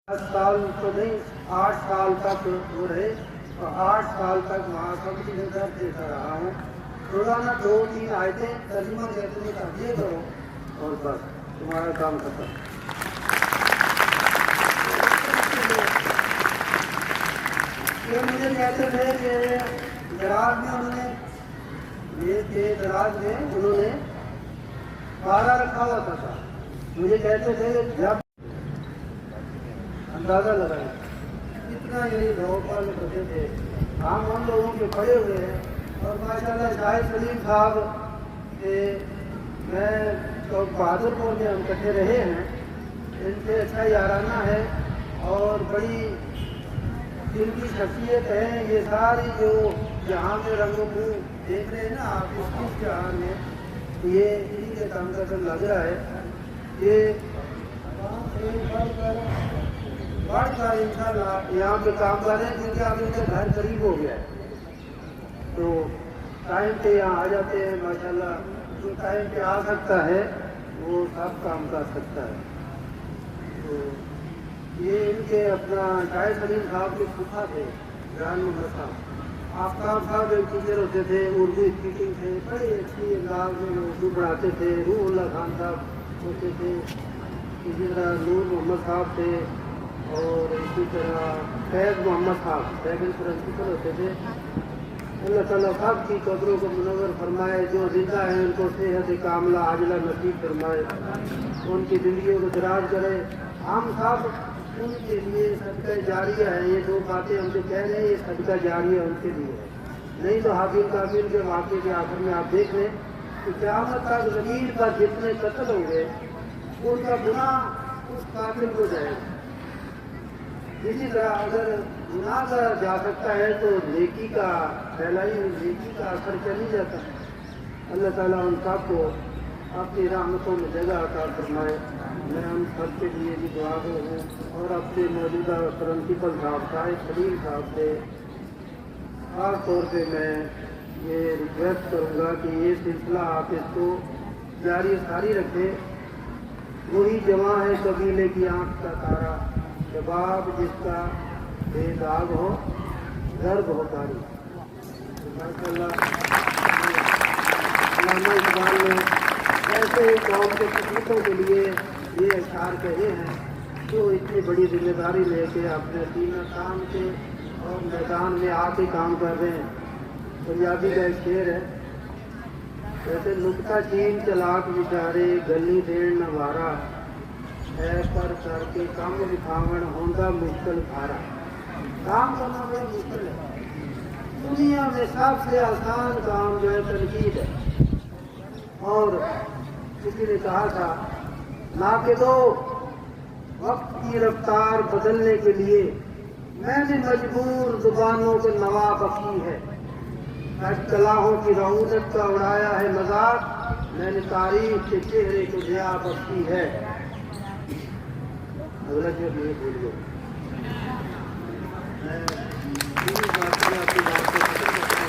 10 साल तो नहीं, 8 साल तक वो रहे और 8 साल तक वहाँ कभी में दर्द देता रहा हूँ। रोजाना 2-3 आयतें तर्जुमा कहते हैं कि ये करो और बस तुम्हारा काम खत्म। ये मुझे कहते थे कि दराज में उन्होंने ये थे दराज में उन्होंने पारा रखा हुआ था। मुझे कहते थे जब अंदाजा लगाए कितना यही धोपाल करते थे। हम उन लोगों के खड़े हुए हैं और माशाल्लाह शाहिद सलीम साहब के मैं तो बहादुरपुर में हम इकट्ठे रहे हैं। इनसे अच्छा याराना है और बड़ी जिनकी शख्सियत है। ये सारी जो जहाँ में रंगों को देख रहे हैं ना आप इस जहाँ में ये इन्हीं के काम का लग रहा है। ये बढ़कर इंशाल्लाह यहाँ पे काम कर रहे हैं क्योंकि अब इनका घर करीब हो गया है तो टाइम पे यहाँ आ जाते हैं। माशाल्लाह जो टाइम पे आ सकता है वो सब काम कर सकता है। तो ये इनके अपना शाहिद सलीम साहब के फूफा थे जान मोहम्मद साहब। आफ्ताब साहब एक टीचर होते थे, उर्दू स्पीकिंग थे, बड़े अच्छी अंदाज में उर्दू पढ़ाते थे। रूहुल्लाह खान साहब होते थे, इसी तरह नूर मोहम्मद साहब थे और इसी तरह फैज़ मोहम्मद साहब सेकंड प्रिंसिपल होते थे। अल्लाह ताला साहब की कब्रों को मुनव्वर फरमाए, जो जिंदा है उनको सेहत कामला आजला नसीब फरमाए, उनकी जिंदगियों को दराज करे। हम सब उनके लिए सदका जारिया है। ये दो बातें हम जो कह रहे हैं ये सदका जारिया उनके लिए है। नहीं तो हाकिम काबिल के वाक़े के आखिर में आप देख लें कि क़यामत तक ज़मीन पर जितने कत्ल होंगे उनका गुनाह उस काबिल को जाएगा। इसी तरह अगर गुनाह का जा सकता है तो नेकी का फैलाई नेकी का असर चल ही जाता है। अल्लाह ताला उन सबको अपनी रहमतों में जगह अता फरमाए। मैं उन सब के लिए भी दुआ हूँ और अपने मौजूदा प्रिंसिपल साहब शाहिद सलीम साहब से खास तौर पे मैं ये रिक्वेस्ट करूँगा कि ये सिलसिला आप इसको जारी सारी रखें। वही जवां है कबीले की आँख का तारा, जवाब जिसका बेदाग हो गर्भ हो तारी। माशाअल्लाह अल्लामा इकबाल ने ऐसे ही कौम के खिदमतों के लिए ये अशार कहे हैं जो इतनी बड़ी जिम्मेदारी लेके अपने सीना काम के और मैदान में आके काम कर रहे हैं। पंजाबी का एक शेर है, जैसे नुकता चीन चलाक विचारे गली देन नवारा है पर करके काम विखावण होंदा मुश्किल भारा। काम करना बड़ा मुश्किल है। दुनिया में सबसे आसान काम जो है तनकीद है। और किसी ने कहा था ना कि दो वक्त की रफ्तार बदलने के लिए मैंने मजबूर जुबानों के नवा बख्शी है। कलाहों की रऊनत का उड़ाया है मजाक, मैंने तारीफ के चेहरे को जया बख्शी है। अगला जो नहीं भूल गए मैं आपकी बात को